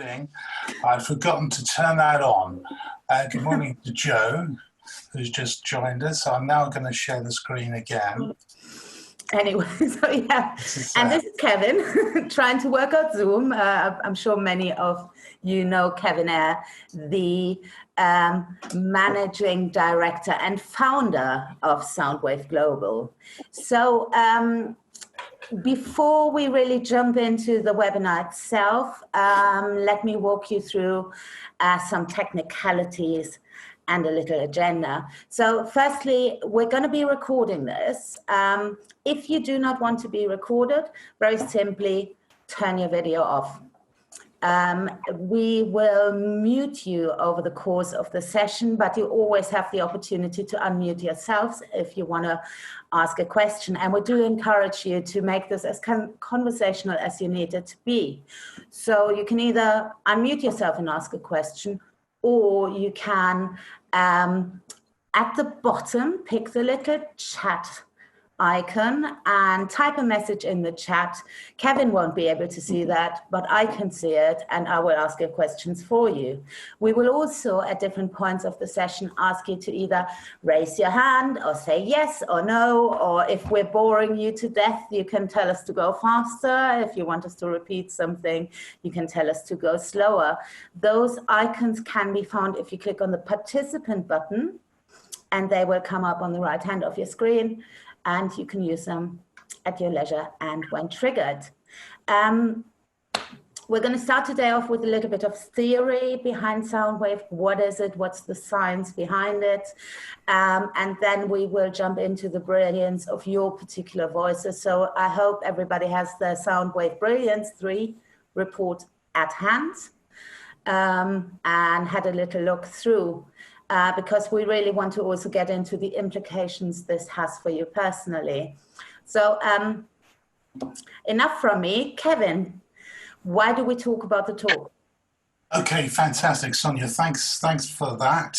recording. I'd forgotten to turn that on. Good morning to Joe, who's just joined us. I'm now going to share the screen again. Anyway, so yeah, and this is Kevin trying to work out Zoom. I'm sure many of you know Kevin Eyre, the managing director and founder of SoundWave Global. So before we really jump into the webinar itself, let me walk you through some technicalities and a little agenda. So firstly, we're going to be recording this. If you do not want to be recorded, very simply turn your video off. We will mute you over the course of the session, but you always have the opportunity to unmute yourselves if you want to ask a question. And we do encourage you to make this as conversational as you need it to be. So you can either unmute yourself and ask a question, or you can, at the bottom, pick the little chat icon and type a message in the chat. Kevin won't be able to see that, but I can see it and I will ask your questions for you. We will also, at different points of the session, ask you to either raise your hand or say yes or no, or if we're boring you to death, you can tell us to go faster. If you want us to repeat something, you can tell us to go slower. Those icons can be found if you click on the participant button, and they will come up on the right hand of your screen, and you can use them at your leisure and when triggered. We're going to start today off with a little bit of theory behind SoundWave. What is it? What's the science behind it? And then we will jump into the brilliance of your particular voices. So I hope everybody has the SoundWave Brilliance 3 report at hand and had a little look through. Because we really want to also get into the implications this has for you personally. So enough from me. Kevin, why do we talk about the talk? Okay, fantastic, Sonia. Thanks for that.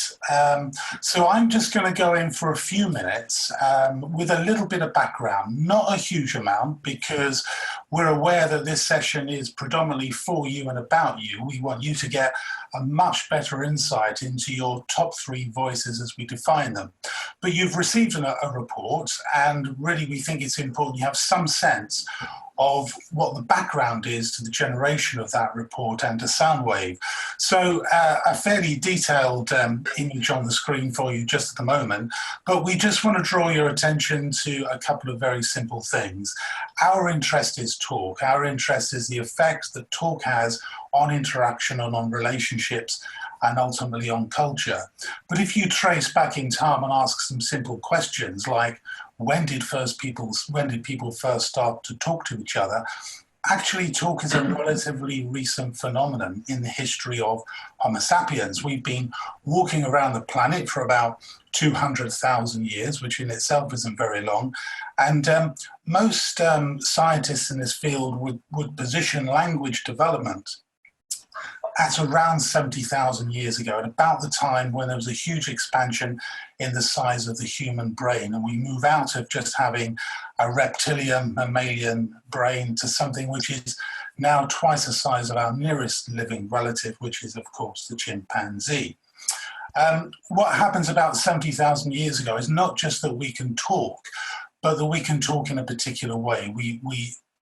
So I'm just going to go in for a few minutes with a little bit of background, not a huge amount, because we're aware that this session is predominantly for you and about you. We want you to get a much better insight into your top 3 voices as we define them. But you've received a report, and really we think it's important you have some sense of what the background is to the generation of that report and to SoundWave. So a fairly detailed image on the screen for you just at the moment, but we just want to draw your attention to a couple of very simple things. Our interest is talk. Our interest is the effect that talk has on interaction and on relationships and ultimately on culture. But if you trace back in time and ask some simple questions like, when did people first start to talk to each other? Actually, talk is a relatively recent phenomenon in the history of Homo sapiens. We've been walking around the planet for about 200,000 years, which in itself isn't very long. And most scientists in this field would position language development at around 70,000 years ago, at about the time when there was a huge expansion in the size of the human brain. And we move out of just having a reptilian, mammalian brain to something which is now twice the size of our nearest living relative, which is, of course, the chimpanzee. What happens about 70,000 years ago is not just that we can talk, but that we can talk in a particular way.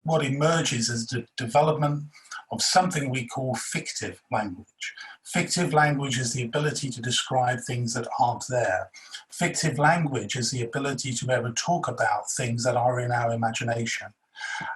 What emerges is the development of something we call fictive language. Fictive language is the ability to describe things that aren't there. Fictive language is the ability to be able to talk about things that are in our imagination.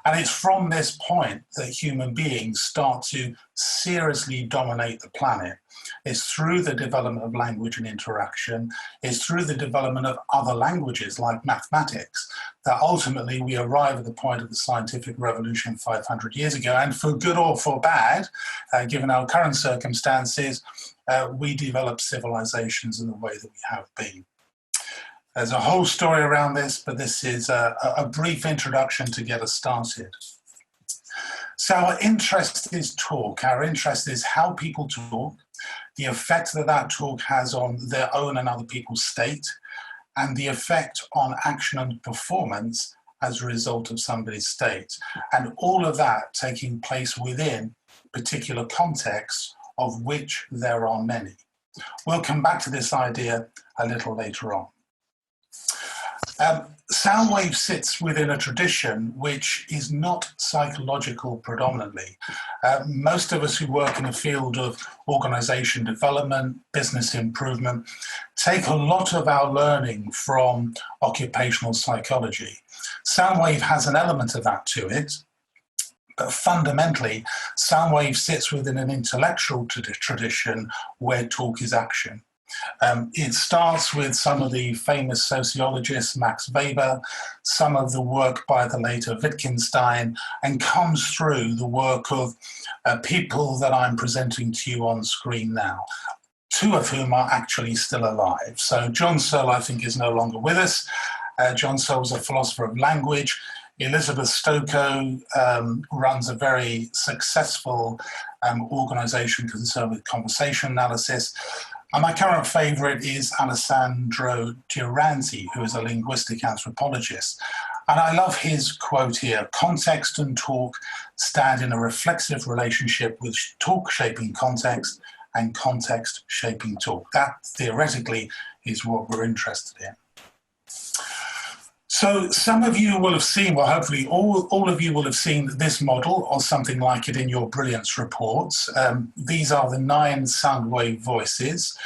And it's from this point that human beings start to seriously dominate the planet. It's through the development of language and interaction, it's through the development of other languages like mathematics that ultimately we arrive at the point of the scientific revolution 500 years ago. And for good or for bad, given our current circumstances, we develop civilizations in the way that we have been. There's a whole story around this, but this is a brief introduction to get us started. So our interest is talk. Our interest is how people talk, the effect that that talk has on their own and other people's state, and the effect on action and performance as a result of somebody's state. And all of that taking place within particular contexts, of which there are many. We'll come back to this idea a little later on. SoundWave sits within a tradition which is not psychological predominantly. Most of us who work in the field of organisation development, business improvement, take a lot of our learning from occupational psychology. SoundWave has an element of that to it, but fundamentally, SoundWave sits within an intellectual tradition where talk is action. It starts with some of the famous sociologists, Max Weber, some of the work by the later Wittgenstein, and comes through the work of people that I'm presenting to you on screen now, two of whom are actually still alive. So John Searle, I think, is no longer with us. John Searle was a philosopher of language. Elizabeth Stokoe runs a very successful organisation concerned with conversation analysis. And my current favourite is Alessandro Giranzi, who is a linguistic anthropologist. And I love his quote here: "Context and talk stand in a reflexive relationship with talk shaping context and context shaping talk." That theoretically is what we're interested in. So some of you will have seen, well, hopefully all of you will have seen this model or something like it in your Brilliance reports. These are the 9 SoundWave voices.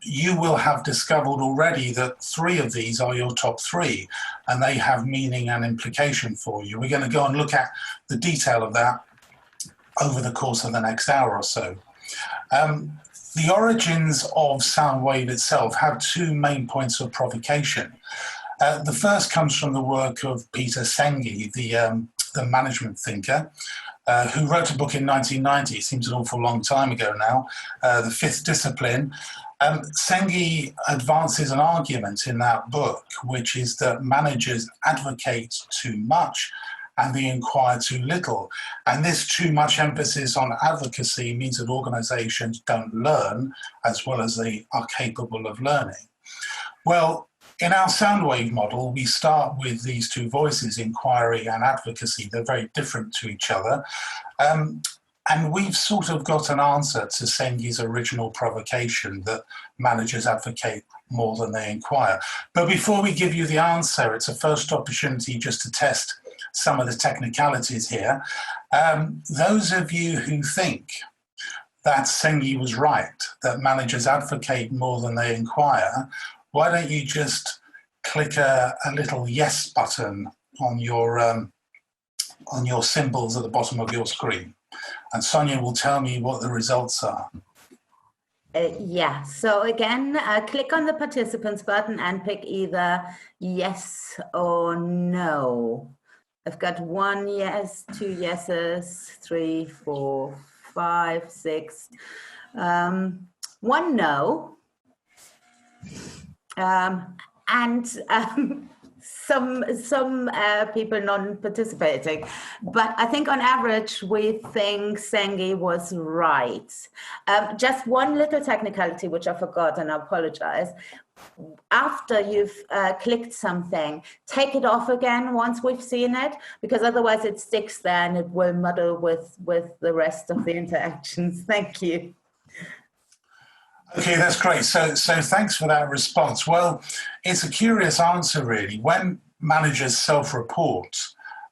You will have discovered already that 3 of these are your top 3, and they have meaning and implication for you. We're going to go and look at the detail of that over the course of the next hour or so. The origins of SoundWave itself have 2 main points of provocation. The first comes from the work of Peter Senge, the management thinker, who wrote a book in 1990, it seems an awful long time ago now, The Fifth Discipline. Senge advances an argument in that book, which is that managers advocate too much and they inquire too little. And this too much emphasis on advocacy means that organisations don't learn as well as they are capable of learning. Well, in our SoundWave model, we start with these 2 voices, inquiry and advocacy. They're very different to each other. And we've sort of got an answer to Senge's original provocation that managers advocate more than they inquire. But before we give you the answer, it's a first opportunity just to test some of the technicalities here. Those of you who think that Senge was right, that managers advocate more than they inquire, why don't you just click a little yes button on your symbols at the bottom of your screen, and Sonia will tell me what the results are. Yeah, so again, click on the participants button and pick either yes or no. I've got 1 yes, 2 yeses, 3, 4, 5, 6, 1 no. And some people non-participating, but I think on average we think Senge was right. Just one little technicality which I forgot, and I apologize. After you've clicked something, take it off again once we've seen it, because otherwise it sticks there and it will muddle with the rest of the interactions. Thank you. Okay, that's great. So thanks for that response. Well, it's a curious answer, really. When managers self-report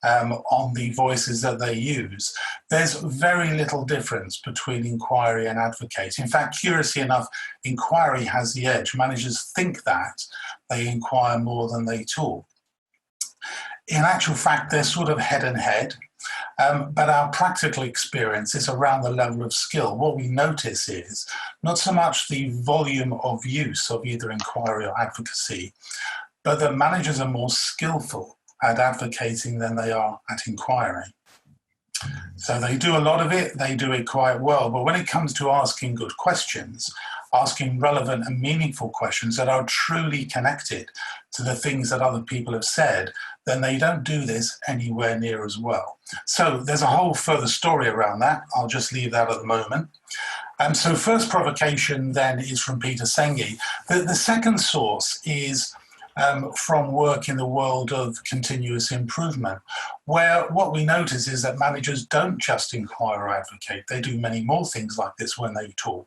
on the voices that they use, there's very little difference between inquiry and advocate. In fact, curiously enough, inquiry has the edge. Managers think that they inquire more than they talk. In actual fact, they're sort of head and head. But our practical experience is around the level of skill. What we notice is not so much the volume of use of either inquiry or advocacy, but that managers are more skillful at advocating than they are at inquiring. So they do a lot of it, they do it quite well, but when it comes to asking good questions, asking relevant and meaningful questions that are truly connected to the things that other people have said, then they don't do this anywhere near as well. So there's a whole further story around that. I'll just leave that at the moment. So first provocation then is from Peter Senge. The second source is from work in the world of continuous improvement, where what we notice is that managers don't just inquire or advocate, they do many more things like this when they talk.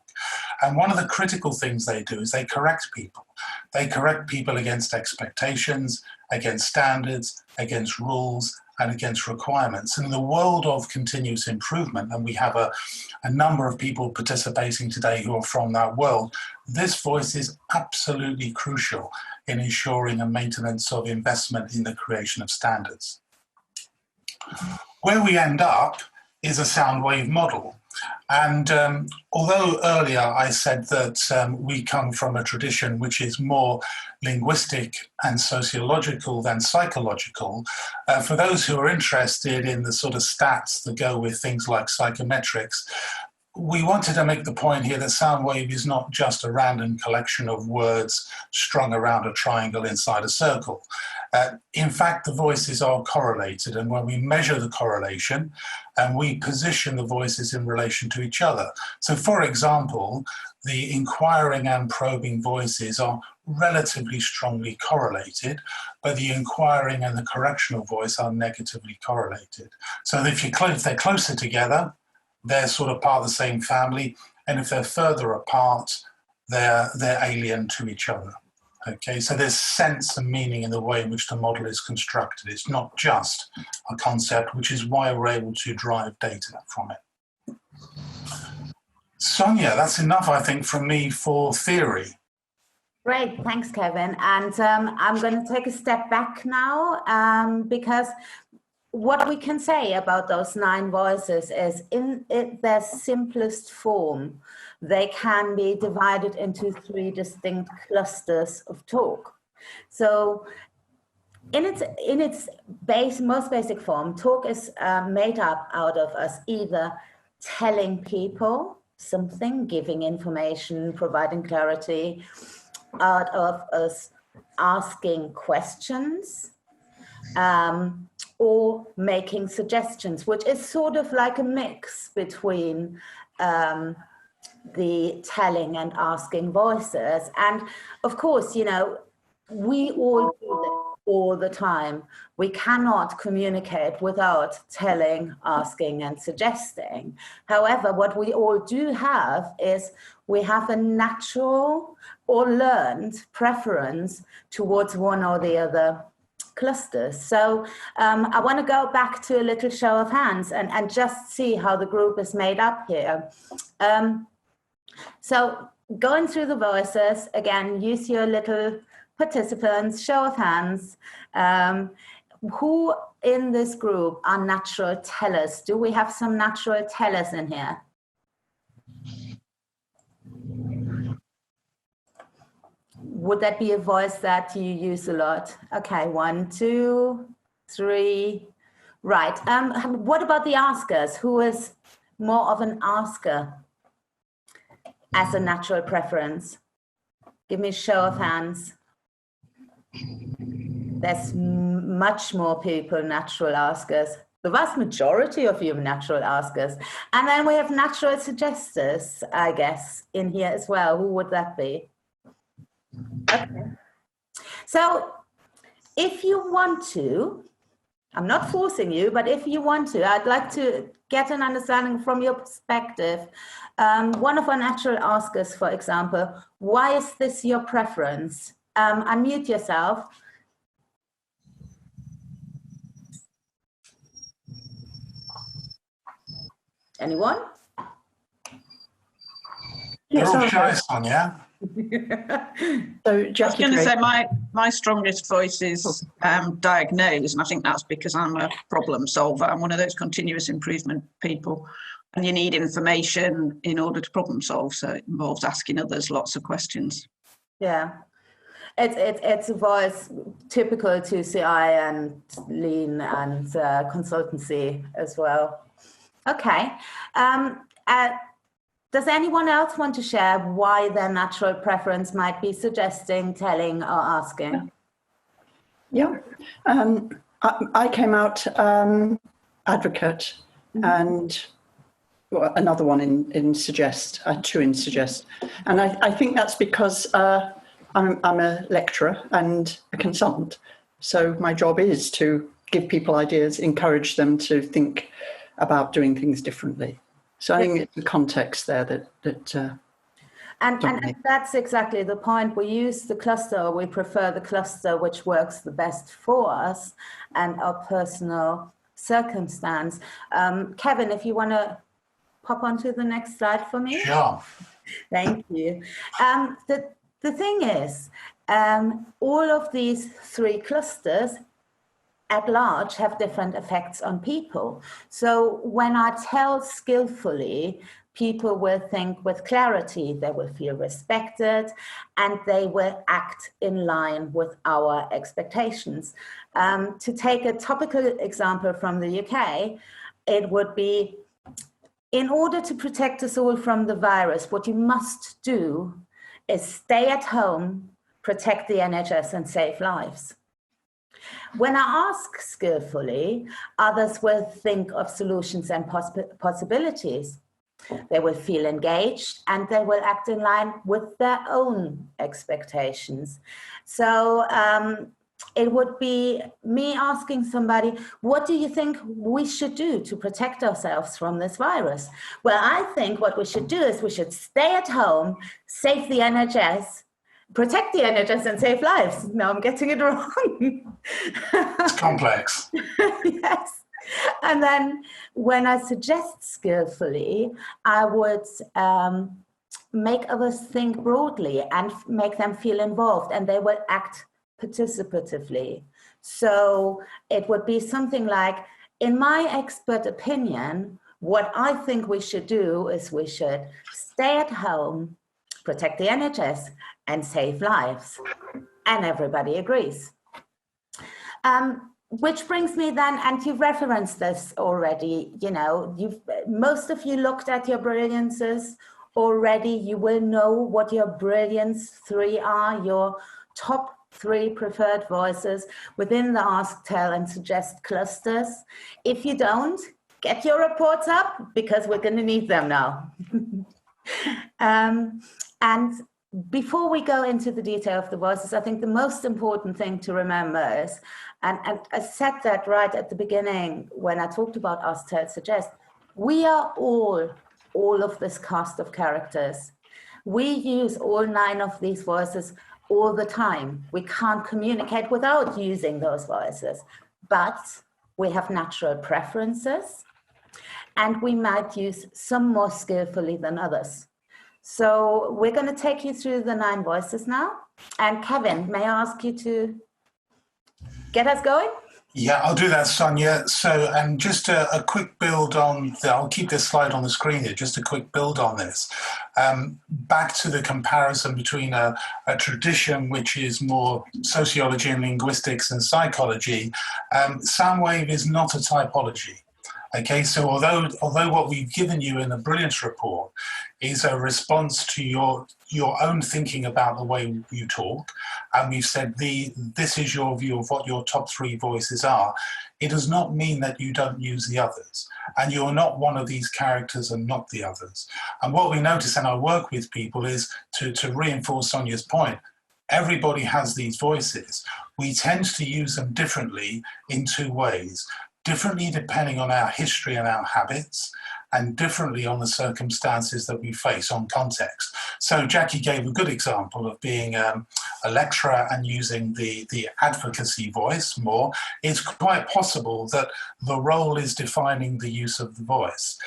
And one of the critical things they do is they correct people. They correct people against expectations, against standards, against rules, and against requirements. And in the world of continuous improvement, and we have a number of people participating today who are from that world, this voice is absolutely crucial in ensuring a maintenance of investment in the creation of standards. Where we end up is a SoundWave model. And although earlier I said that we come from a tradition which is more linguistic and sociological than psychological, for those who are interested in the sort of stats that go with things like psychometrics, we wanted to make the point here that SoundWave is not just a random collection of words strung around a triangle inside a circle. In fact, the voices are correlated, and when we measure the correlation, and we position the voices in relation to each other. So, for example, the inquiring and probing voices are relatively strongly correlated, but the inquiring and the correctional voice are negatively correlated. So if they're closer together, they're sort of part of the same family, and if they're further apart, they're alien to each other. Okay, so there's sense and meaning in the way in which the model is constructed. It's not just a concept, which is why we're able to drive data from it. Sonia, that's enough, I think, from me for theory. Great, thanks, Kevin. And I'm going to take a step back now because what we can say about those 9 voices is in their simplest form, they can be divided into 3 distinct clusters of talk. So in its most basic form, talk is made up out of us either telling people something, giving information, providing clarity, out of us asking questions, or making suggestions, which is sort of like a mix between the telling and asking voices. And of course, you know, we all do this all the time. We cannot communicate without telling, asking, and suggesting. However, what we all do have is we have a natural or learned preference towards one or the other clusters. So I want to go back to a little show of hands and just see how the group is made up here. So going through the voices, again, use your little participants, show of hands. Who in this group are natural tellers? Do we have some natural tellers in here? Would that be a voice that you use a lot? Okay, 1, 2, 3. Right. What about the askers? Who is more of an asker as a natural preference? Give me a show of hands. There's much more people natural askers. The vast majority of you are natural askers. And then we have natural suggesters, I guess, in here as well. Who would that be? Okay. So if you want to, I'm not forcing you, but if you want to, I'd like to get an understanding from your perspective. One of our natural askers, for example, why is this your preference? Unmute yourself. Anyone? You're all shy, Sonia. So Jackie, I was going to say my strongest voice is Diagnose, and I think that's because I'm a problem solver. I'm one of those continuous improvement people, and you need information in order to problem solve, so it involves asking others lots of questions. Yeah, it's a voice typical to CI and Lean and consultancy as well. Okay. Does anyone else want to share why their natural preference might be suggesting, telling, or asking? Yeah, I came out advocate, and another one in suggest, 2 in suggest. And I think that's because I'm a lecturer and a consultant. So my job is to give people ideas, encourage them to think about doing things differently. So I think it's the context there that and that's exactly the point. We use the cluster, or we prefer the cluster which works the best for us and our personal circumstance. Kevin, if you want to pop onto the next slide for me. Sure. Thank you. The thing is, all of these three clusters at large have different effects on people. So when I tell skillfully, people will think with clarity, they will feel respected, and they will act in line with our expectations. To take a topical example from the UK, it would be, in order to protect us all from the virus, what you must do is stay at home, protect the NHS, and save lives. When I ask skillfully, others will think of solutions and possibilities. They will feel engaged and they will act in line with their own expectations. So it would be me asking somebody, what do you think we should do to protect ourselves from this virus? Well, I think what we should do is we should stay at home, save the NHS, protect the NHS and save lives. No, I'm getting it wrong. It's complex. Yes. And then when I suggest skillfully, I would make others think broadly and make them feel involved, and they will act participatively. So it would be something like, in my expert opinion, what I think we should do is we should stay at home, protect the NHS, and save lives. And everybody agrees. Which brings me then, and you've referenced this already, you know, most of you looked at your brilliances already. You will know what your brilliance 3 are, your top 3 preferred voices within the Ask, Tell, and Suggest clusters. If you don't, get your reports up, because we're going to need them now. And before we go into the detail of the voices, I think the most important thing to remember is, and I said that right at the beginning when I talked about Ask, Tell, Suggest, we are all of this cast of characters. We use all 9 of these voices all the time. We can't communicate without using those voices, but we have natural preferences, and we might use some more skillfully than others. So we're going to take you through the 9 voices now. And Kevin, may I ask you to get us going? Yeah, I'll do that, Sonia. So, and just a quick build on, I'll keep this slide on the screen here, just a quick build on this. Back to the comparison between a tradition which is more sociology and linguistics and psychology, SoundWave is not a typology. Okay, so although what we've given you in the Brilliance report is a response to your own thinking about the way you talk, and we've said this is your view of what your top 3 voices are, it does not mean that you don't use the others. And you're not one of these characters and not the others. And what we notice in our work with people is, to reinforce Sonia's point, everybody has these voices. We tend to use them differently in 2 ways. Differently depending on our history and our habits, and differently on the circumstances that we face, on context. So Jackie gave a good example of being a lecturer and using the advocacy voice more. It's quite possible that the role is defining the use of the voice.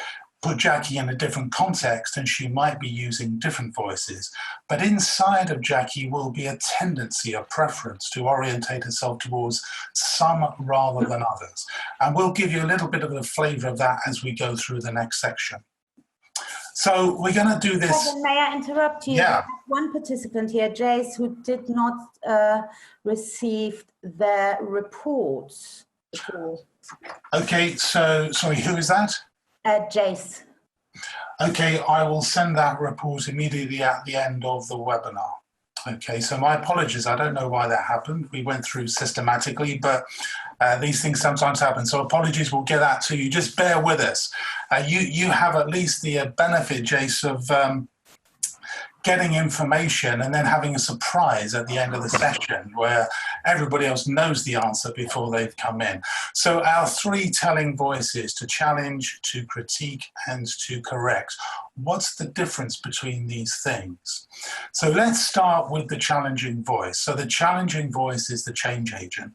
Put Jackie in a different context and she might be using different voices. But inside of Jackie will be a tendency, a preference to orientate herself towards some rather than others. And we'll give you a little bit of a flavour of that as we go through the next section. So we're going to do this. Kevin, may I interrupt you? Yeah. One participant here, Jace, who did not receive their reports before. Okay, so sorry, who is that? Jace. Okay, I will send that report immediately at the end of the webinar. Okay, so my apologies. I don't know why that happened. We went through systematically, but these things sometimes happen. So apologies, we'll get that to you. Just bear with us. You have at least the benefit, Jace, of getting information and then having a surprise at the end of the session where everybody else knows the answer before they've come in. So our 3 telling voices: to challenge, to critique, and to correct. What's the difference between these things? So let's start with the challenging voice. So the challenging voice is the change agent.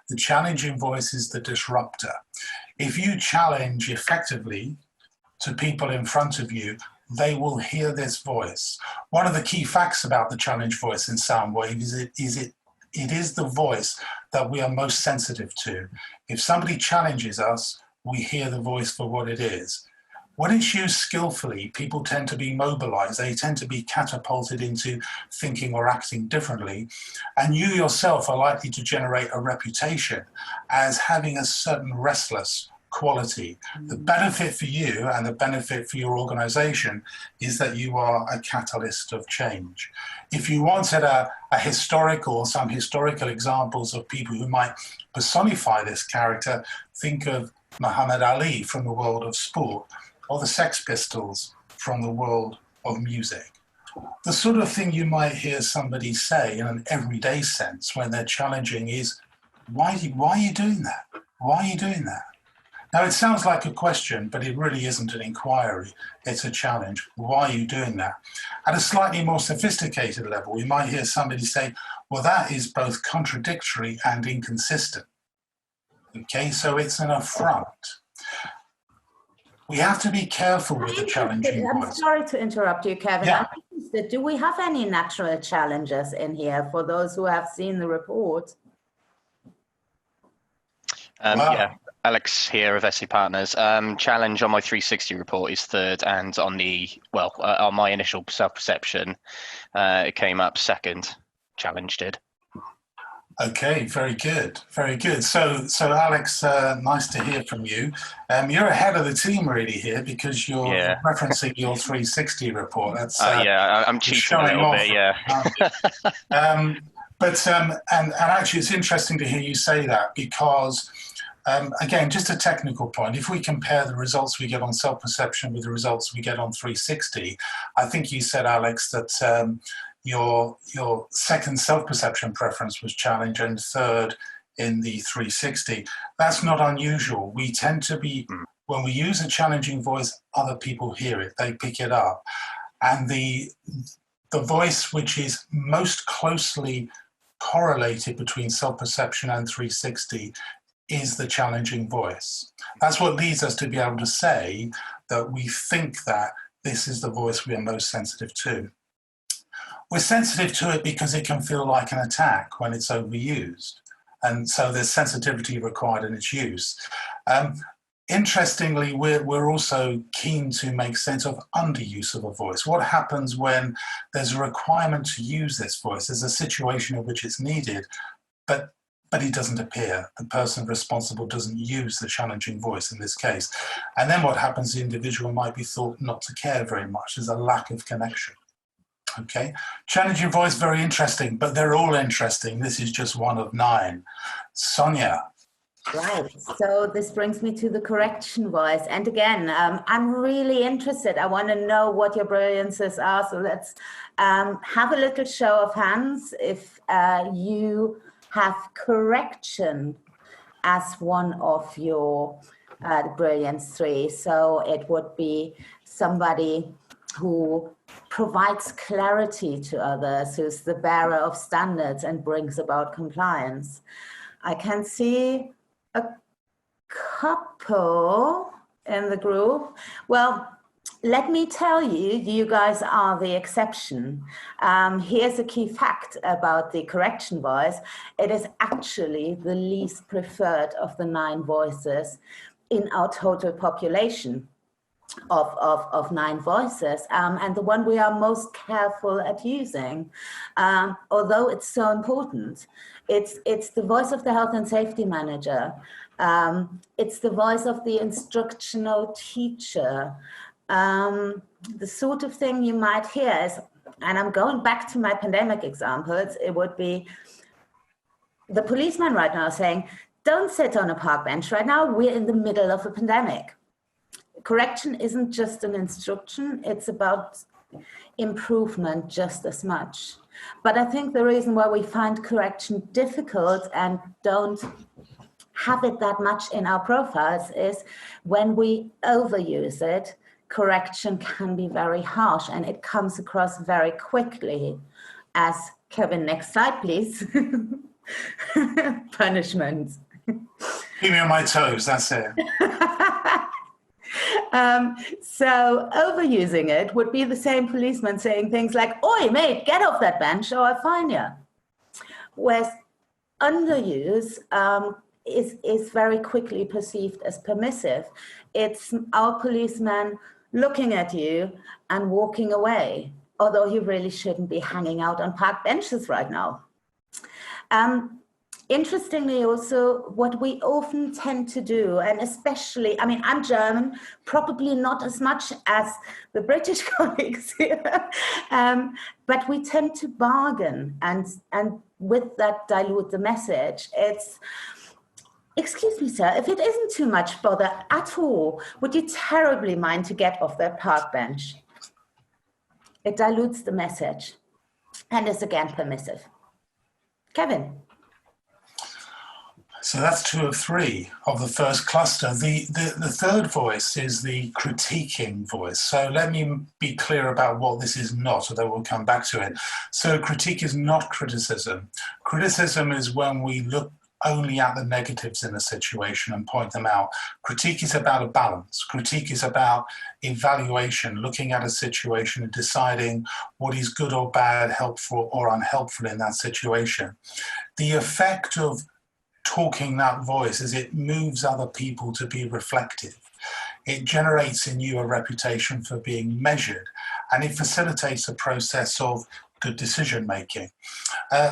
The challenging voice is the disruptor. If you challenge effectively to people in front of you, they will hear this voice. One of the key facts about the challenge voice in SoundWave is it is the voice that we are most sensitive to. If somebody challenges us, we hear the voice for what it is. When it's used skillfully, people tend to be mobilized. They tend to be catapulted into thinking or acting differently. And you yourself are likely to generate a reputation as having a certain restless quality. The benefit for you and the benefit for your organization is that you are a catalyst of change. If you wanted some historical examples of people who might personify this character, think of Muhammad Ali from the world of sport, or the Sex Pistols from the world of music. The sort of thing you might hear somebody say in an everyday sense when they're challenging is, why are you doing that? Why are you doing that? Now, it sounds like a question, but it really isn't an inquiry. It's a challenge. Why are you doing that? At a slightly more sophisticated level, we might hear somebody say, well, that is both contradictory and inconsistent. Okay, so it's an affront. We have to be careful with the challenging voice. I'm sorry to interrupt you, Kevin. Yeah. Do we have any natural challenges in here for those who have seen the report? Yeah, Alex here of SE Partners. Challenge on my 360 report is 3rd, and on on my initial self-perception, it came up 2nd. Challenge did. Okay, very good, very good. So Alex, nice to hear from you. You're ahead of the team really here because you're referencing your 360 report. That's I'm cheating a little bit, yeah. And actually, it's interesting to hear you say that because, again, just a technical point. If we compare the results we get on self-perception with the results we get on 360, I think you said, Alex, that your 2nd self-perception preference was challenge and 3rd in the 360. That's not unusual. We tend to be, when we use a challenging voice, other people hear it, they pick it up. And the voice which is most closely correlated between self-perception and 360 is the challenging voice. That's what leads us to be able to say that we think that this is the voice we are most sensitive to. We're sensitive to it because it can feel like an attack when it's overused. And so there's sensitivity required in its use. Interestingly, we're also keen to make sense of underuse of a voice. What happens when there's a requirement to use this voice? There's a situation in which it's needed, but it doesn't appear. The person responsible doesn't use the challenging voice in this case. And then what happens, the individual might be thought not to care very much. There's a lack of connection. Okay, challenging voice, very interesting, but they're all interesting. This is just one of 9. Sonia. Right, so this brings me to the correction voice. And again, I'm really interested. I want to know what your brilliances are. So let's have a little show of hands if you have correction as one of your brilliance 3. So it would be somebody who provides clarity to others, who's the bearer of standards and brings about compliance. I can see a couple in the group. Well, let me tell you, you guys are the exception. Here's a key fact about the correction voice. It is actually the least preferred of the 9 voices in our total population of 9 voices, and the one we are most careful at using, although it's so important. It's the voice of the health and safety manager. It's the voice of the instructional teacher. The sort of thing you might hear is, and I'm going back to my pandemic examples, it would be the policeman right now saying, don't sit on a park bench right now, we're in the middle of a pandemic. Correction isn't just an instruction, it's about improvement just as much. But I think the reason why we find correction difficult and don't have it that much in our profiles is when we overuse it, correction can be very harsh and it comes across very quickly as, Kevin, next slide, please. Punishment. Keep me on my toes, that's it. So overusing it would be the same policeman saying things like, "Oi, mate, get off that bench or I fine you." Whereas underuse is very quickly perceived as permissive. It's our policeman looking at you and walking away, although he really shouldn't be hanging out on park benches right now. Interestingly also, what we often tend to do, and especially, I mean, I'm German, probably not as much as the British colleagues here, but we tend to bargain and with that dilute the message. It's, "Excuse me, sir, if it isn't too much bother at all, would you terribly mind to get off that park bench?" It dilutes the message and is again permissive. Kevin. So that's 2 of 3 of the first cluster. The third voice is the critiquing voice. So let me be clear about what this is not, although we'll come back to it. So critique is not criticism. Criticism is when we look only at the negatives in a situation and point them out. Critique is about a balance. Critique is about evaluation, looking at a situation and deciding what is good or bad, helpful or unhelpful in that situation. The effect of talking that voice is it moves other people to be reflective. It generates in you a reputation for being measured, and it facilitates a process of good decision making.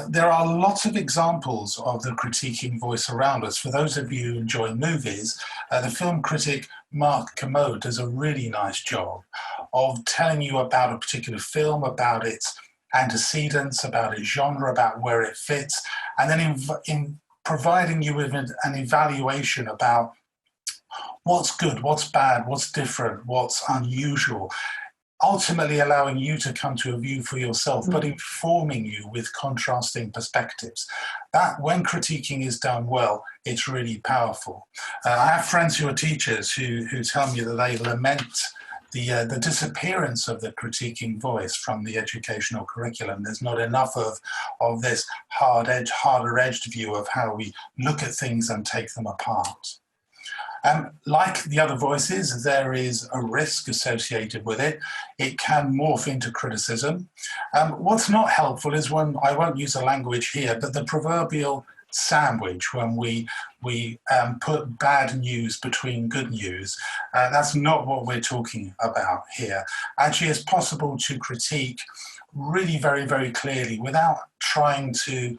There are lots of examples of the critiquing voice around us. For those of you who enjoy movies, the film critic Mark Kermode does a really nice job of telling you about a particular film, about its antecedents, about its genre, about where it fits, and then in providing you with an evaluation about what's good, what's bad, what's different, what's unusual, ultimately allowing you to come to a view for yourself, but informing you with contrasting perspectives. That, when critiquing is done well, it's really powerful. I have friends who are teachers who tell me that they lament the disappearance of the critiquing voice from the educational curriculum. There's not enough of this harder-edged view of how we look at things and take them apart. Like the other voices, there is a risk associated with it. It can morph into criticism. What's not helpful is when, I won't use a language here, but the proverbial sandwich, when we put bad news between good news. That's not what we're talking about here. Actually, it's possible to critique really very, very clearly without trying to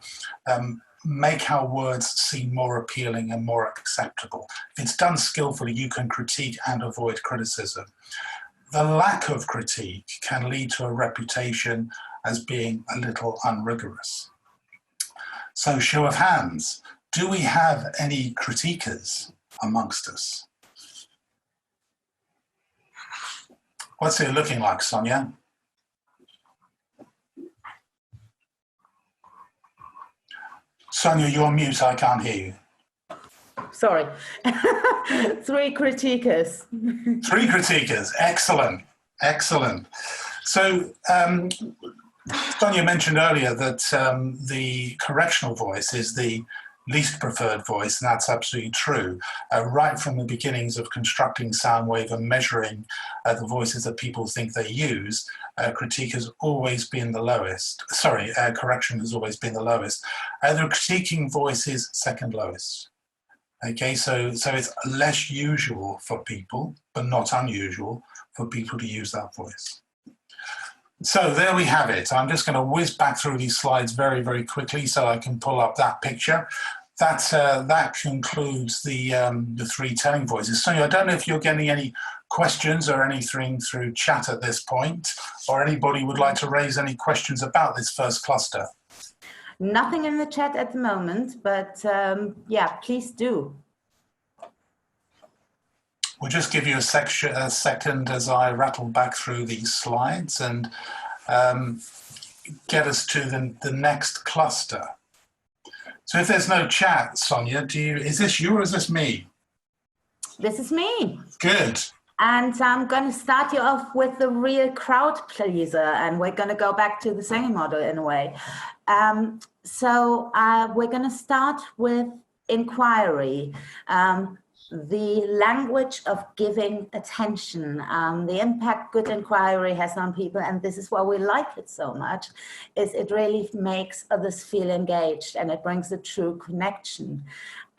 make our words seem more appealing and more acceptable. If it's done skillfully, you can critique and avoid criticism. The lack of critique can lead to a reputation as being a little unrigorous. So, show of hands, do we have any critiquers amongst us? What's it looking like, Sonia? Sonia, you're on mute, I can't hear you. Sorry. 3 critiquers. 3 critiquers, excellent, excellent. So, Sonia mentioned earlier that the correctional voice is the least preferred voice, and that's absolutely true. Right from the beginnings of constructing SoundWave and measuring the voices that people think they use, critique has always been the lowest. Sorry, correction has always been the lowest. The critiquing voice is second lowest. Okay, so it's less usual for people, but not unusual for people to use that voice. So there we have it. I'm just going to whiz back through these slides very, very quickly so I can pull up that picture. That concludes the 3 telling voices. Sonia, I don't know if you're getting any questions or anything through chat at this point, or anybody would like to raise any questions about this first cluster. Nothing in the chat at the moment, but yeah, please do. We'll just give you a second as I rattle back through these slides and get us to the next cluster. So if there's no chat, Sonia, is this you or is this me? This is me. Good. And I'm going to start you off with the real crowd pleaser, and we're going to go back to the singing model in a way. So we're going to start with inquiry, the language of giving attention, the impact good inquiry has on people, and this is why we like it so much, is it really makes others feel engaged and it brings a true connection.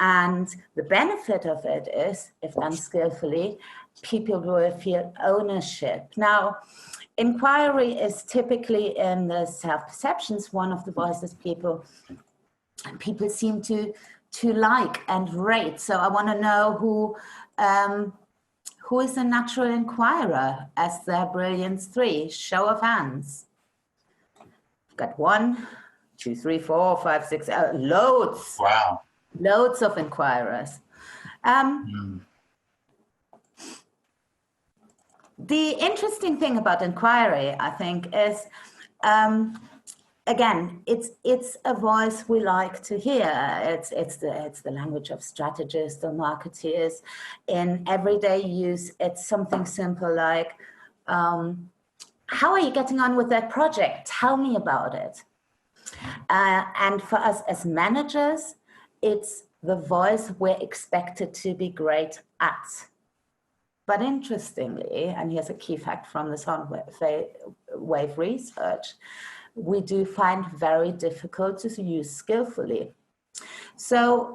And the benefit of it is, if done skillfully, people will feel ownership. Now, inquiry is typically in the self-perceptions, one of the voices people seem to like and rate. So I want to know who is a natural inquirer as their Brilliance 3. Show of hands. I've got 1, 2, 3, 4, 5, 6, loads. Wow. Loads of inquirers. The interesting thing about inquiry, I think, is again, it's a voice we like to hear. It's the language of strategists or marketeers. In everyday use, it's something simple like, how are you getting on with that project? Tell me about it. And for us as managers, it's the voice we're expected to be great at. But interestingly, and here's a key fact from the SoundWave research, we do find very difficult to use skillfully. So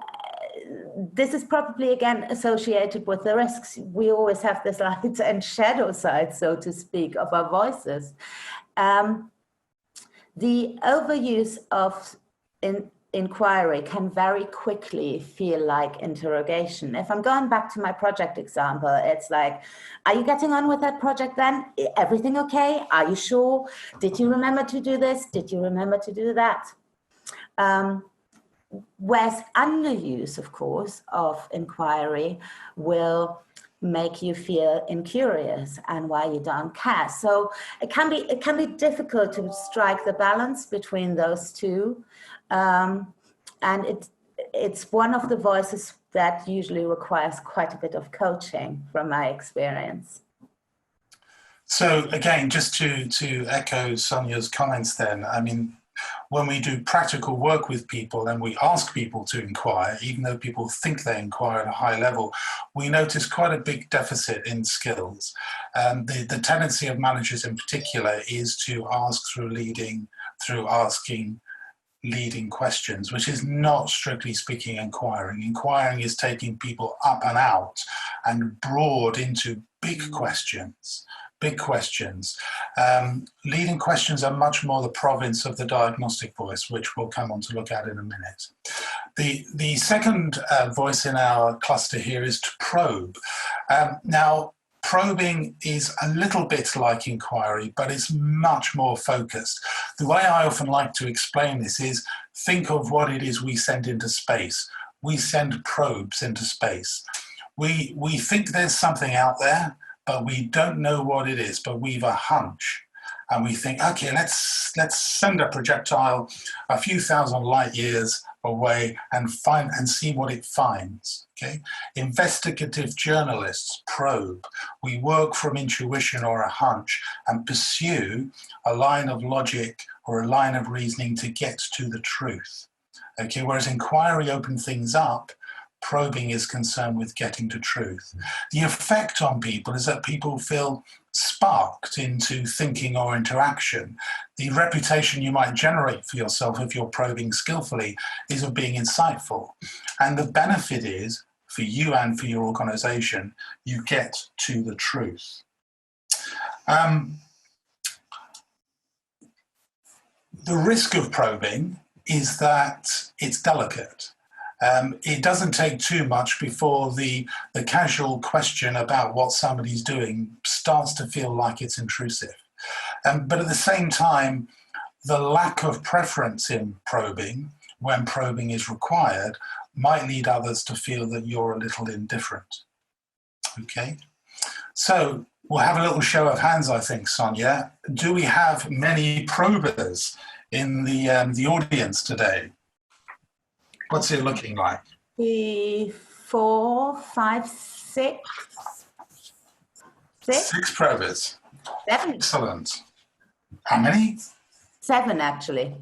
this is probably, again, associated with the risks. We always have this light and shadow side, so to speak, of our voices. The overuse of inquiry can very quickly feel like interrogation. If I'm going back to my project example, it's like, are you getting on with that project then? Everything okay? Are you sure? Did you remember to do this? Did you remember to do that? Whereas underuse, of course, of inquiry will make you feel incurious and why you don't care. So it can be difficult to strike the balance between those two. And it's one of the voices that usually requires quite a bit of coaching from my experience. So again, just to echo Sonia's comments then, I mean, when we do practical work with people and we ask people to inquire, even though people think they inquire at a high level, we notice quite a big deficit in skills. The tendency of managers in particular is to ask through asking leading questions, which is not strictly speaking inquiring. Inquiring is taking people up and out and broad into big questions. Leading questions are much more the province of the diagnostic voice, which we'll come on to look at in a minute. The second voice in our cluster here is to probe. Now, probing is a little bit like inquiry, but it's much more focused. The way I often like to explain this is, think of what it is we send into space. We send probes into space. We think there's something out there, but we don't know what it is, but we've a hunch. And we think, okay, let's send a projectile a few thousand light years away and see what it finds. Okay, investigative journalists probe. We work from intuition or a hunch and pursue a line of logic or a line of reasoning to get to the truth. Okay, whereas inquiry opens things up, probing is concerned with getting to truth. The effect on people is that people feel sparked into thinking or interaction. The reputation you might generate for yourself if you're probing skillfully is of being insightful. And the benefit is, for you and for your organization, you get to the truth. The risk of probing is that it's delicate. It doesn't take too much before the casual question about what somebody's doing starts to feel like it's intrusive. But at the same time, the lack of preference in probing, when probing is required, might lead others to feel that you're a little indifferent. Okay. So we'll have a little show of hands, I think, Sonia. Do we have many probers in the audience today? What's it looking like? 3, 4, 5, 6. 6 probers. 7. Excellent. How many? 7, actually.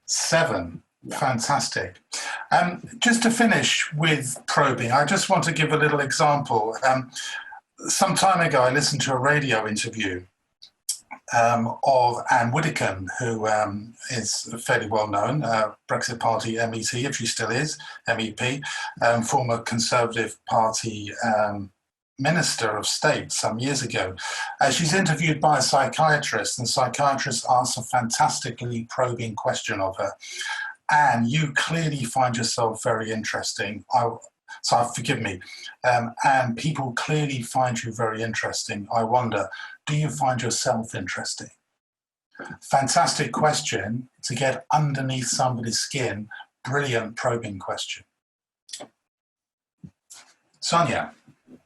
7. Fantastic. Just to finish with probing, I just want to give a little example. Some time ago, I listened to a radio interview of Anne Widdecombe, who is fairly well known, Brexit Party MET, if she still is, MEP, former Conservative Party Minister of State some years ago. She's interviewed by a psychiatrist, and the psychiatrist asks a fantastically probing question of her. And you clearly find yourself very interesting. So forgive me. And people clearly find you very interesting. I wonder, do you find yourself interesting? Fantastic question to get underneath somebody's skin. Brilliant probing question. Sonia.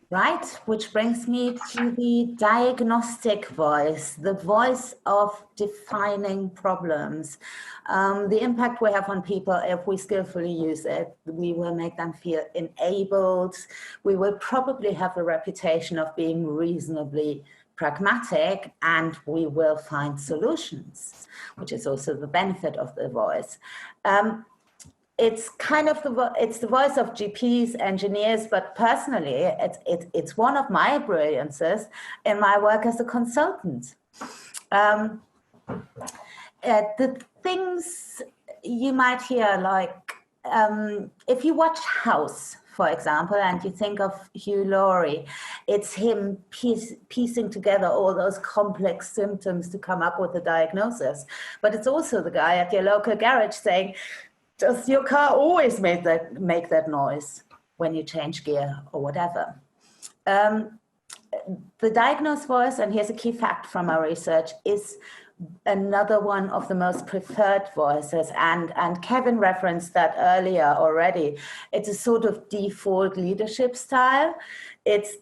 Right, which brings me to the diagnostic voice, the voice of defining problems. The impact we have on people, if we skillfully use it, we will make them feel enabled. We will probably have a reputation of being reasonably pragmatic, and we will find solutions, which is also the benefit of the voice. It's kind of it's the voice of GPs, engineers, but personally, it's one of my brilliances in my work as a consultant. The things you might hear, like if you watch House, for example, and you think of Hugh Laurie, it's him piecing together all those complex symptoms to come up with a diagnosis. But it's also the guy at your local garage saying, does your car always make that noise when you change gear or whatever? The Diagnose voice, and here's a key fact from our research, is another one of the most preferred voices. And Kevin referenced that earlier already. It's a sort of default leadership style. It's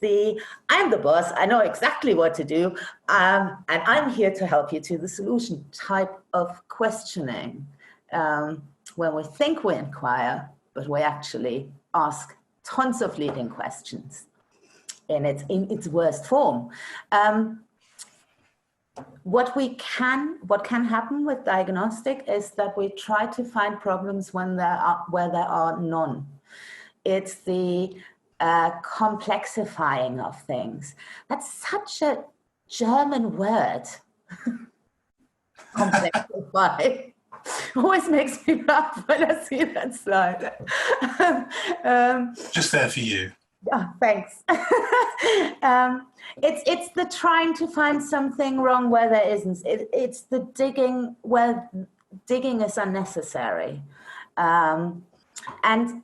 I'm the boss, I know exactly what to do, and I'm here to help you to the solution type of questioning. When we think we inquire, but we actually ask tons of leading questions in its worst form. What can happen with diagnostic is that we try to find problems where there are none. It's the complexifying of things. That's such a German word. Complexify. Always makes me laugh when I see that slide. Just there for you. Oh, thanks. It's the trying to find something wrong where there isn't. It's the digging where digging is unnecessary. And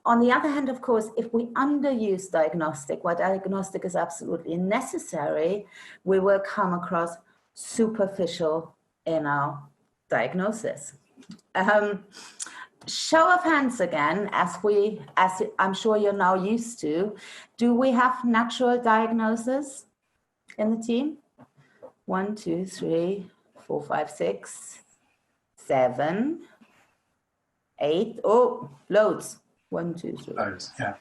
on the other hand, of course, if we underuse diagnostic, where diagnostic is absolutely necessary, we will come across superficial in our diagnosis. Show of hands again, as I'm sure you're now used to. Do we have natural diagnoses in the team? 1, 2, 3, 4, 5, 6, 7, 8. Oh, loads. 1, 2, 3. Loads, yeah.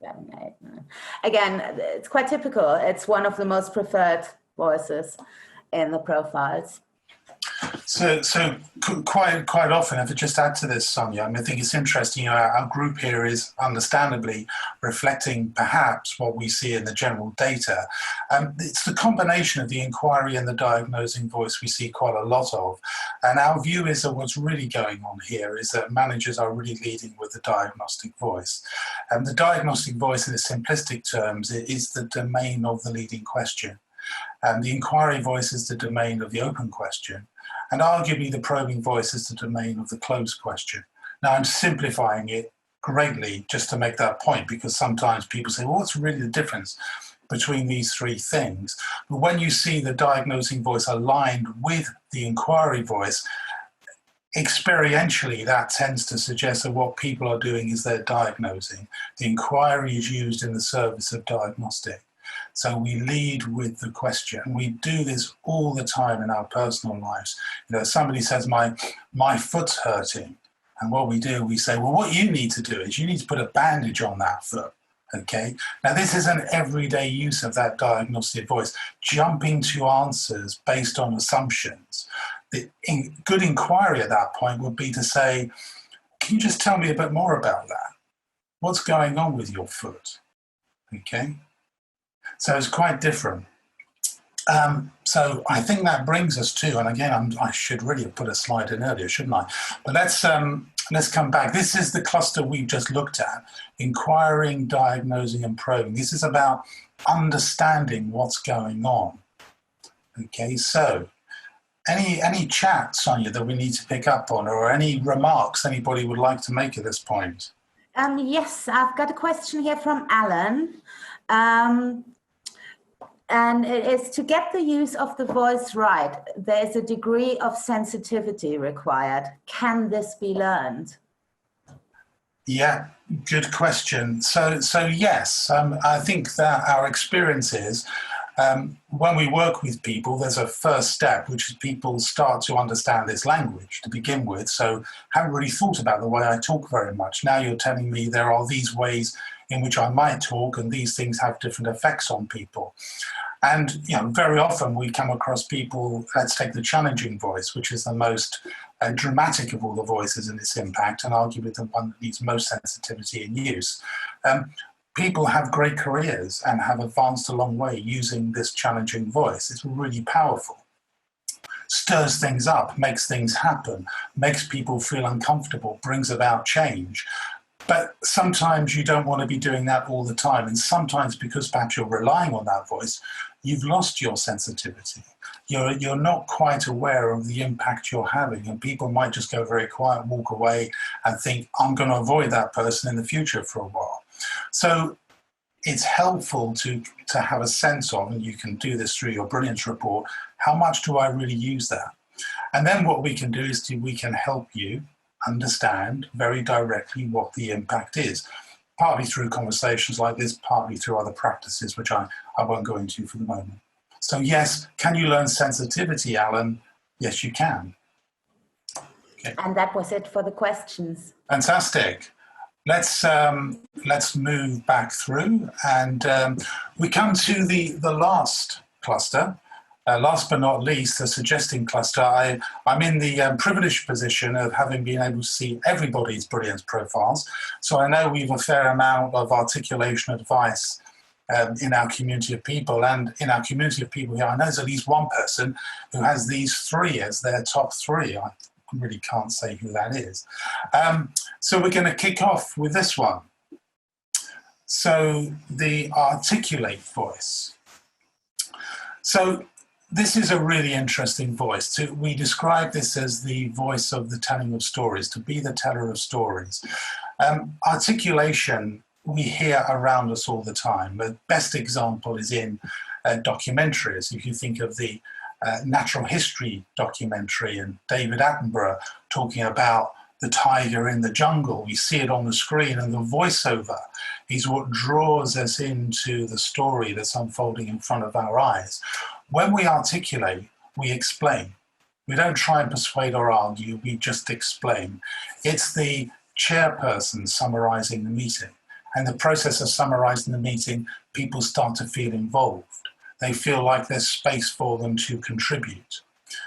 7, 8, 9. Again, it's quite typical. It's one of the most preferred voices in the profiles. So quite often, if I just add to this, Sonia, I think it's interesting, our group here is understandably reflecting perhaps what we see in the general data. It's the combination of the inquiry and the diagnosing voice we see quite a lot of. And our view is that what's really going on here is that managers are really leading with the diagnostic voice. And the diagnostic voice in its simplistic terms is the domain of the leading question. And the inquiry voice is the domain of the open question. And arguably the probing voice is the domain of the closed question. Now I'm simplifying it greatly just to make that point, because sometimes people say, well, what's really the difference between these three things? But when you see the diagnosing voice aligned with the inquiry voice, experientially that tends to suggest that what people are doing is they're diagnosing. The inquiry is used in the service of diagnostic. So we lead with the question. We do this all the time in our personal lives. You know, somebody says, my foot's hurting. And what we do, we say, well, what you need to do is you need to put a bandage on that foot. Okay. Now, this is an everyday use of that diagnostic voice, jumping to answers based on assumptions. The good inquiry at that point would be to say, can you just tell me a bit more about that? What's going on with your foot? Okay. So it's quite different. So I think that brings us to, and again, I should really have put a slide in earlier, shouldn't I? But let's come back. This is the cluster we've just looked at: inquiring, diagnosing, and probing. This is about understanding what's going on. Okay, so any chat, Sonia, that we need to pick up on, or any remarks anybody would like to make at this point? Yes, I've got a question here from Alan. And it is, to get the use of the voice right, there's a degree of sensitivity required. Can this be learned? Yeah, good question. So yes, I think that our experience is when we work with people, there's a first step, which is people start to understand this language to begin with. So I haven't really thought about the way I talk very much. Now you're telling me there are these ways in which I might talk, and these things have different effects on people. And very often we come across people, let's take the challenging voice, which is the most dramatic of all the voices in its impact, and arguably the one that needs most sensitivity in use. People have great careers and have advanced a long way using this challenging voice. It's really powerful. Stirs things up, makes things happen, makes people feel uncomfortable, brings about change. But sometimes you don't want to be doing that all the time. And sometimes, because perhaps you're relying on that voice, you've lost your sensitivity. You're not quite aware of the impact you're having. And people might just go very quiet, walk away and think, I'm going to avoid that person in the future for a while. So it's helpful to have a sense of, and you can do this through your Brilliance report, how much do I really use that? And then what we can do is we can help you understand very directly what the impact is, partly through conversations like this, partly through other practices, which I won't go into for the moment. So yes, can you learn sensitivity, Alan? Yes, you can. Okay. And that was it for the questions. Fantastic. Let's move back through, and we come to the last cluster. Last but not least, the suggesting cluster. I'm in the privileged position of having been able to see everybody's Brilliance profiles. So I know we've a fair amount of articulation advice in our community of people. And in our community of people here, I know there's at least one person who has these three as their top three. I really can't say who that is. So we're going to kick off with this one. So the articulate voice. So this is a really interesting voice. We describe this as the voice of the telling of stories, to be the teller of stories. Articulation we hear around us all the time. The best example is in documentaries. If you think of the natural history documentary and David Attenborough talking about the tiger in the jungle, we see it on the screen, and the voiceover is what draws us into the story that's unfolding in front of our eyes. When we articulate, we explain. We don't try and persuade or argue, we just explain. It's the chairperson summarizing the meeting. And the process of summarizing the meeting, people start to feel involved. They feel like there's space for them to contribute.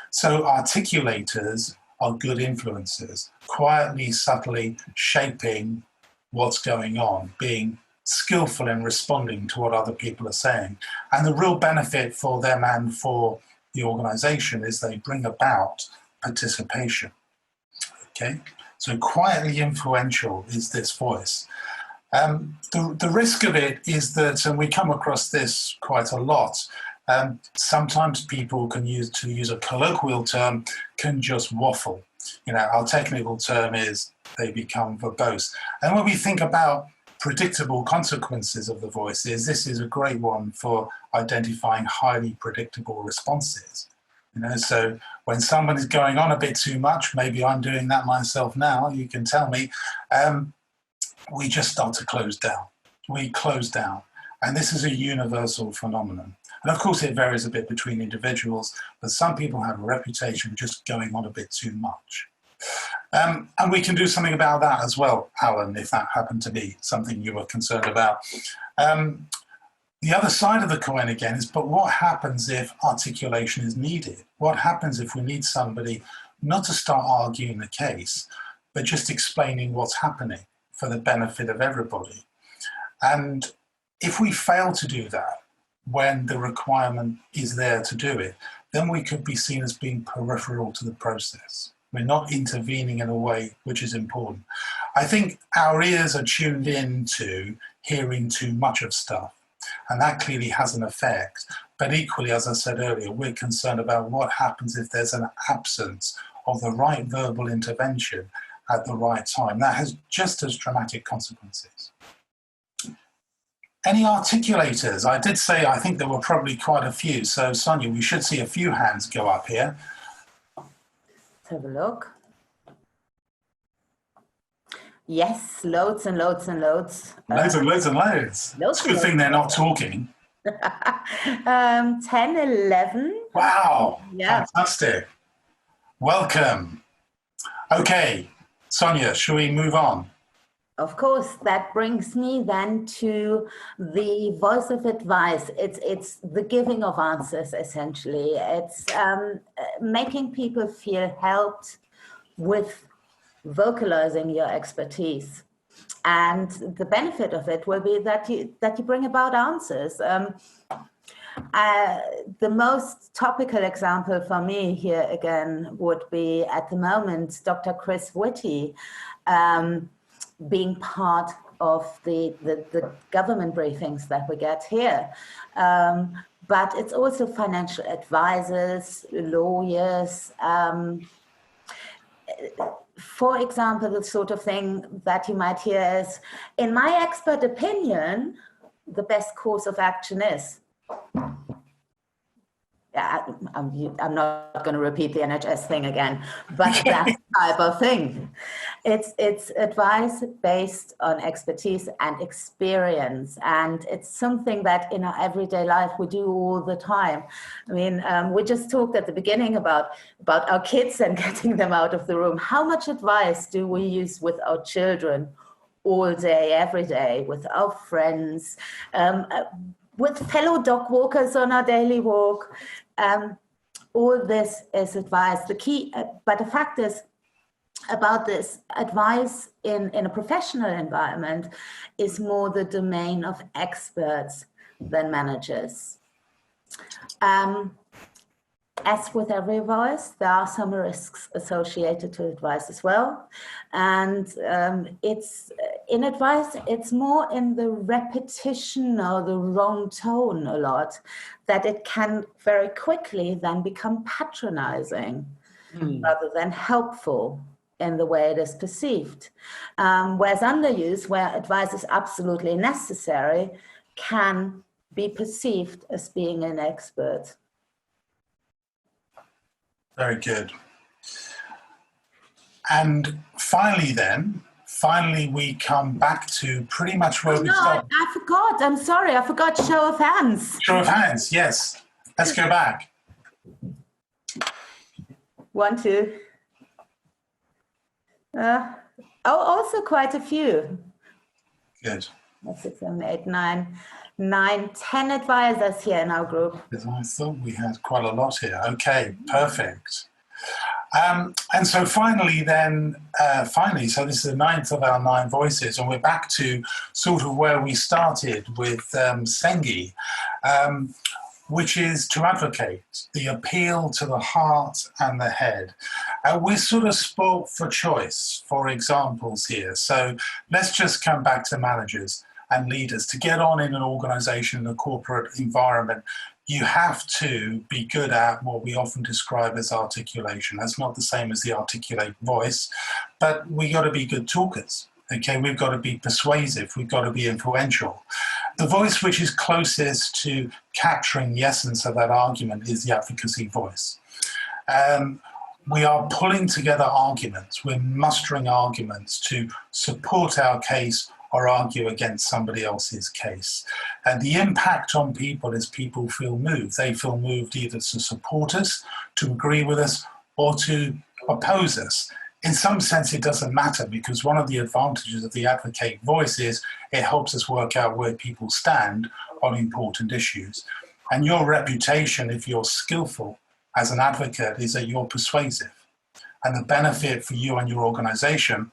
So articulators are good influences, quietly, subtly shaping what's going on, being skillful in responding to what other people are saying. And the real benefit for them and for the organization is they bring about participation. Okay, so quietly influential is this voice. The risk of it is that, and we come across this quite a lot, sometimes people can to use a colloquial term, can just waffle. Our technical term is they become verbose. And when we think about predictable consequences of the voices, this is a great one for identifying highly predictable responses. So when someone is going on a bit too much, maybe I'm doing that myself now, you can tell me, we just start to close down. We close down. And this is a universal phenomenon. And of course, it varies a bit between individuals, but some people have a reputation for just going on a bit too much. And we can do something about that as well, Alan, if that happened to be something you were concerned about. The other side of the coin again is, but what happens if articulation is needed? What happens if we need somebody not to start arguing the case, but just explaining what's happening for the benefit of everybody? And if we fail to do that when the requirement is there to do it, then we could be seen as being peripheral to the process. We're not intervening in a way which is important. I think our ears are tuned in to hearing too much of stuff, and that clearly has an effect. But equally, as I said earlier, we're concerned about what happens if there's an absence of the right verbal intervention at the right time. That has just as dramatic consequences. Any articulators? I did say I think there were probably quite a few. So, Sonia, we should see a few hands go up here. Let's have a look. Yes, loads and loads and loads. Loads and loads and loads. It's a good thing they're not talking. 10, 11. Wow, yeah. Fantastic. Welcome. Okay, Sonia, shall we move on? Of course, that brings me then to the voice of advice. It's the giving of answers, essentially. It's making people feel helped with vocalizing your expertise. And the benefit of it will be that you bring about answers. The most topical example for me here again would be at the moment Dr. Chris Whitty being part of the government briefings that we get here. But it's also financial advisors, lawyers. For example, the sort of thing that you might hear is, in my expert opinion, the best course of action is. Yeah, I'm not going to repeat the NHS thing again, but that type of thing. It's advice based on expertise and experience, and it's something that in our everyday life we do all the time. I mean, we just talked at the beginning about our kids and getting them out of the room. How much advice do we use with our children all day, every day, with our friends, with fellow dog walkers on our daily walk? All this is advice. The key, but the fact is about this advice in a professional environment is more the domain of experts than managers. As with every voice, there are some risks associated to advice as well. And it's in advice, it's more in the repetition or the wrong tone a lot, that it can very quickly then become patronizing rather than helpful in the way it is perceived. Whereas underuse, where advice is absolutely necessary, can be perceived as being an expert. Very good. And finally we come back to pretty much where we started. I forgot. I'm sorry. I forgot show of hands. Show of hands, yes. Let's go back. 1, 2. Also quite a few. Good. 6, 7, 8, 9, 10 advisors here in our group. I thought we had quite a lot here. Okay, perfect. And so finally, so this is the 9th of our 9 voices, and we're back to sort of where we started with Sengi, which is to advocate, the appeal to the heart and the head. We're sort of spoilt for choice for examples here. So let's just come back to managers and leaders. To get on in an organization, in a corporate environment, you have to be good at what we often describe as articulation. That's not the same as the articulate voice, but we got to be good talkers. Okay, we've got to be persuasive, we've got to be influential. The voice which is closest to capturing the essence of that argument is the advocacy voice. We are pulling together arguments, we're mustering arguments to support our case or argue against somebody else's case. And the impact on people is people feel moved. They feel moved either to support us, to agree with us, or to oppose us. In some sense, it doesn't matter, because one of the advantages of the advocate voice is it helps us work out where people stand on important issues. And your reputation, if you're skillful as an advocate, is that you're persuasive. And the benefit for you and your organization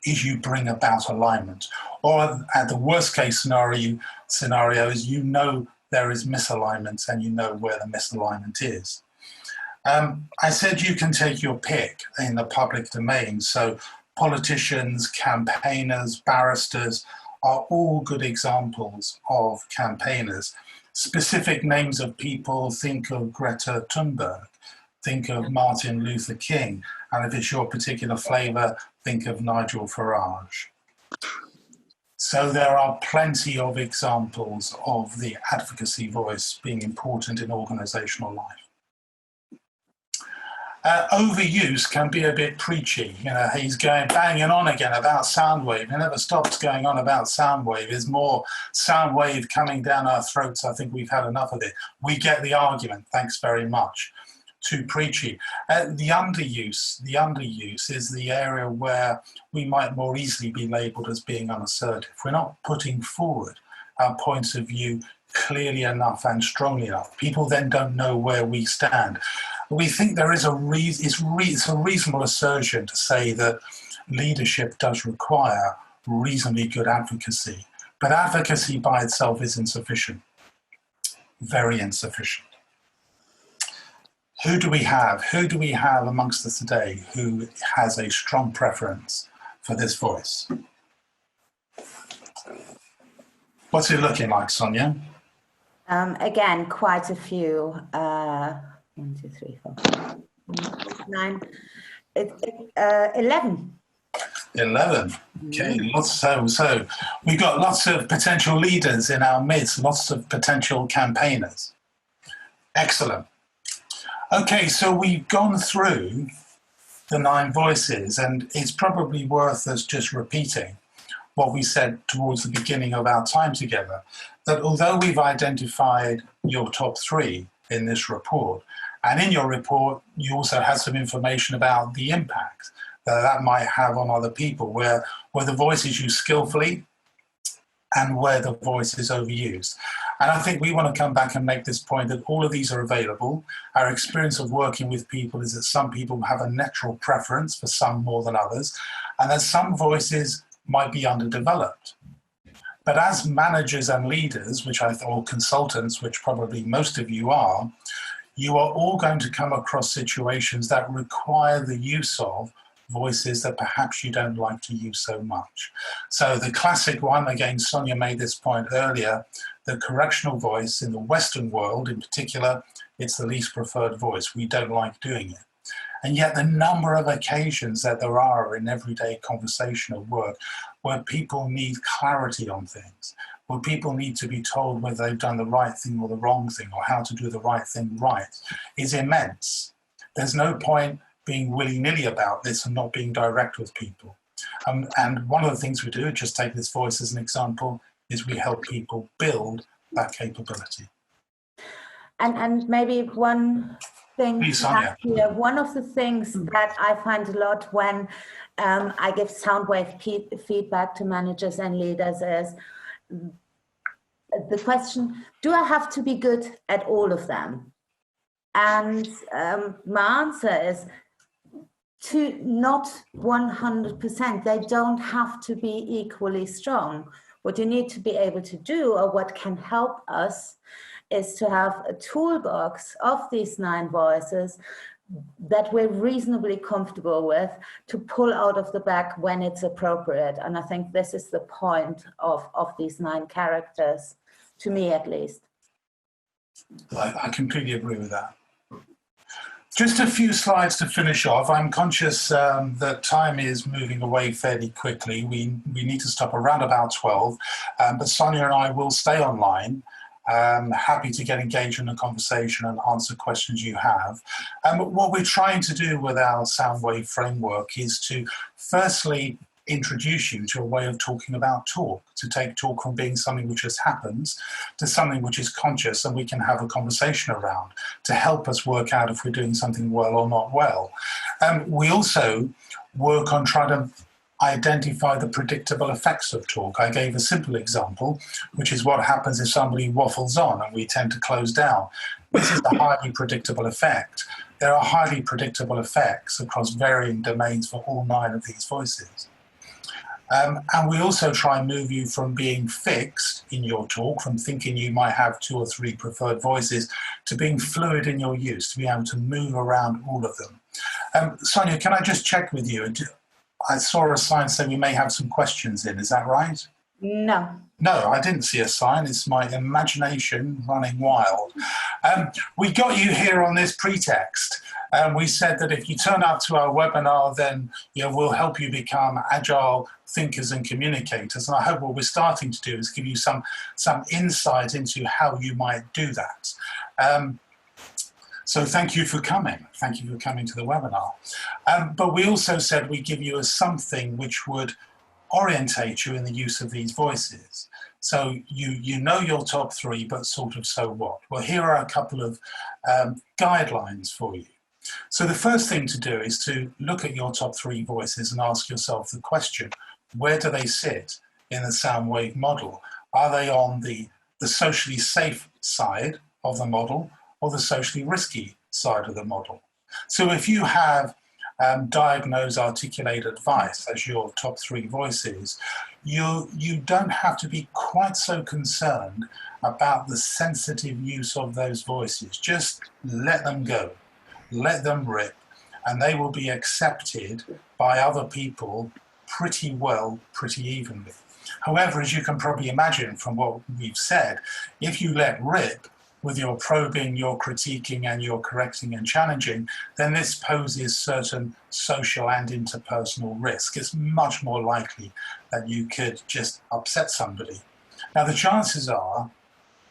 is you bring about alignment. Or at the worst case scenario is you know there is misalignment and you know where the misalignment is. I said you can take your pick in the public domain. So politicians, campaigners, barristers are all good examples of campaigners. Specific names of people, think of Greta Thunberg, think of Martin Luther King, and if it's your particular flavour, think of Nigel Farage. So there are plenty of examples of the advocacy voice being important in organisational life. Overuse can be a bit preachy. You know, he's going banging on again about SoundWave. He never stops going on about SoundWave. There's more SoundWave coming down our throats. I think we've had enough of it. We get the argument. Thanks very much. Too preachy. The underuse is the area where we might more easily be labelled as being unassertive. We're not putting forward our points of view clearly enough and strongly enough. People then don't know where we stand. We think there is it's a reasonable assertion to say that leadership does require reasonably good advocacy, but advocacy by itself is insufficient, very insufficient. Who do we have? Who do we have amongst us today who has a strong preference for this voice? What's it looking like, Sonia? Again, quite a few. 1, 2, 3, 4, 5, 9. 11. 11. Okay, so we've got lots of potential leaders in our midst, lots of potential campaigners. Excellent. Okay, so we've gone through the 9 voices, and it's probably worth us just repeating what we said towards the beginning of our time together, that although we've identified your top 3 in this report, and in your report, you also had some information about the impact that might have on other people, where the voice is used skillfully and where the voice is overused. And I think we want to come back and make this point that all of these are available. Our experience of working with people is that some people have a natural preference for some more than others, and that some voices might be underdeveloped. But as managers and leaders, or consultants, which probably most of you are all going to come across situations that require the use of voices that perhaps you don't like to use so much. So the classic one, again, Sonia made this point earlier, the correctional voice in the Western world in particular, it's the least preferred voice. We don't like doing it. And yet the number of occasions that there are in everyday conversation at work where people need clarity on things, where people need to be told whether they've done the right thing or the wrong thing, or how to do the right thing right, is immense. There's no point being willy-nilly about this and not being direct with people. And one of the things we do, just take this voice as an example, is we help people build that capability. And maybe one thing here, one of the things that I find a lot when I give SoundWave feedback to managers and leaders is the question, do I have to be good at all of them? And my answer is to not 100%. They don't have to be equally strong. What you need to be able to do, or what can help us, is to have a toolbox of these 9 voices that we're reasonably comfortable with to pull out of the bag when it's appropriate. And I think this is the point of these 9 characters, to me at least. I completely agree with that. Just a few slides to finish off. I'm conscious that time is moving away fairly quickly. We need to stop around about 12, but Sonia and I will stay online. Happy to get engaged in a conversation and answer questions you have. What we're trying to do with our SoundWave framework is to firstly introduce you to a way of talking about talk, to take talk from being something which just happens to something which is conscious and we can have a conversation around to help us work out if we're doing something well or not well. We also work on trying to identify the predictable effects of talk. I gave a simple example, which is what happens if somebody waffles on and we tend to close down. This is a highly predictable effect. There are highly predictable effects across varying domains for all 9 of these voices. And we also try and move you from being fixed in your talk, from thinking you might have 2 or 3 preferred voices, to being fluid in your use, to be able to move around all of them. Sonia, can I just check with you? I saw a sign saying we may have some questions in, is that right? No. No, I didn't see a sign. It's my imagination running wild. We got you here on this pretext. We said that if you turn up to our webinar, then we'll help you become agile thinkers and communicators. And I hope what we're starting to do is give you some insight into how you might do that. So thank you for coming. Thank you for coming to the webinar. But we also said we give you something which would orientate you in the use of these voices. So you know your top 3, but sort of so what? Well, here are a couple of guidelines for you. So the first thing to do is to look at your top 3 voices and ask yourself the question, where do they sit in the SoundWave model? Are they on the socially safe side of the model or the socially risky side of the model? So if you have Diagnose, Articulate, Advice as your top 3 voices, you don't have to be quite so concerned about the sensitive use of those voices. Just let them go, let them rip, and they will be accepted by other people pretty well, pretty evenly. However, as you can probably imagine from what we've said, if you let rip with your probing, your critiquing, and your correcting and challenging, then this poses certain social and interpersonal risk. It's much more likely that you could just upset somebody. Now, the chances are,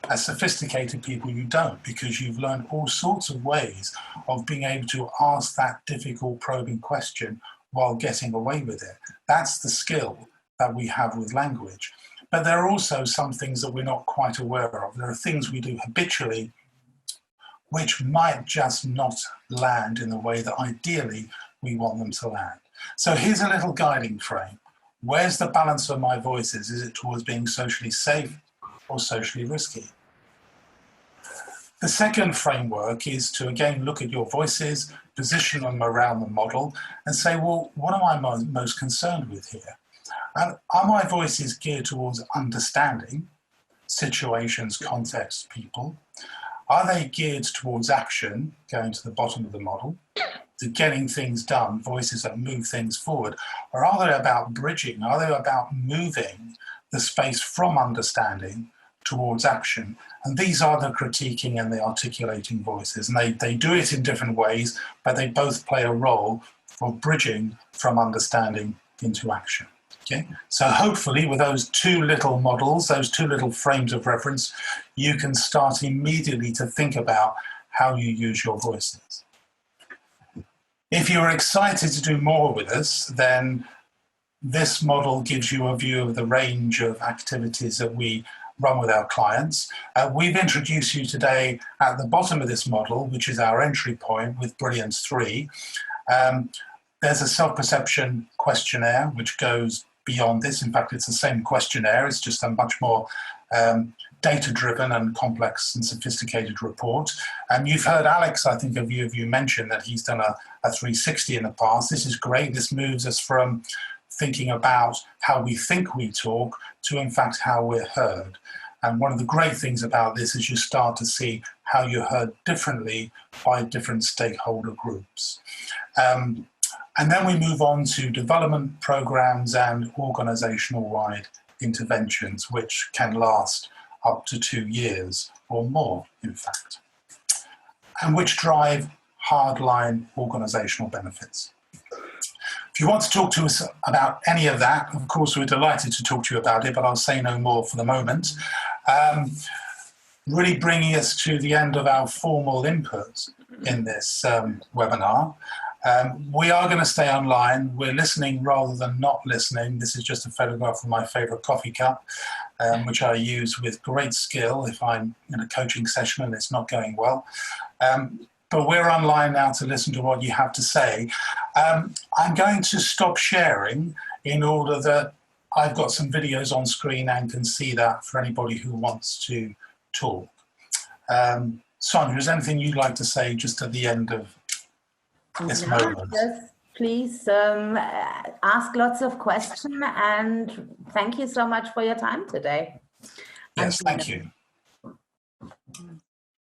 as sophisticated people, you don't, because you've learned all sorts of ways of being able to ask that difficult probing question while getting away with it. That's the skill that we have with language. But there are also some things that we're not quite aware of. There are things we do habitually which might just not land in the way that ideally we want them to land. So here's a little guiding frame. Where's the balance of my voices? Is it towards being socially safe or socially risky? The second framework is to again look at your voices, position them around the model and say, well, what am I most concerned with here? Are my voices geared towards understanding situations, contexts, people? Are they geared towards action, going to the bottom of the model, to getting things done, voices that move things forward? Or are they about bridging? Are they about moving the space from understanding towards action? And these are the critiquing and the articulating voices. And they do it in different ways, but they both play a role for bridging from understanding into action. Okay, so hopefully with those 2 little models, those 2 little frames of reference, you can start immediately to think about how you use your voices. If you're excited to do more with us, then this model gives you a view of the range of activities that we run with our clients. We've introduced you today at the bottom of this model, which is our entry point with Brilliance 3. There's a self-perception questionnaire which goes beyond this. In fact, it's the same questionnaire. It's just a much more data-driven and complex and sophisticated report. And you've heard Alex, I think a few of you mentioned that he's done a 360 in the past. This is great. This moves us from thinking about how we think we talk to, in fact, how we're heard. And one of the great things about this is you start to see how you're heard differently by different stakeholder groups. And then we move on to development programs and organisational-wide interventions, which can last up to 2 years or more, in fact, and which drive hardline organisational benefits. If you want to talk to us about any of that, of course, we're delighted to talk to you about it, but I'll say no more for the moment. Really bringing us to the end of our formal input in this webinar. We are going to stay online. We're listening rather than not listening. This is just a photograph of my favourite coffee cup, which I use with great skill if I'm in a coaching session and it's not going well. But we're online now to listen to what you have to say. I'm going to stop sharing in order that I've got some videos on screen and can see that for anybody who wants to talk. Sonia, is there anything you'd like to say just at the end of this moment? Just please ask lots of questions, and thank you so much for your time today. Yes, thank you.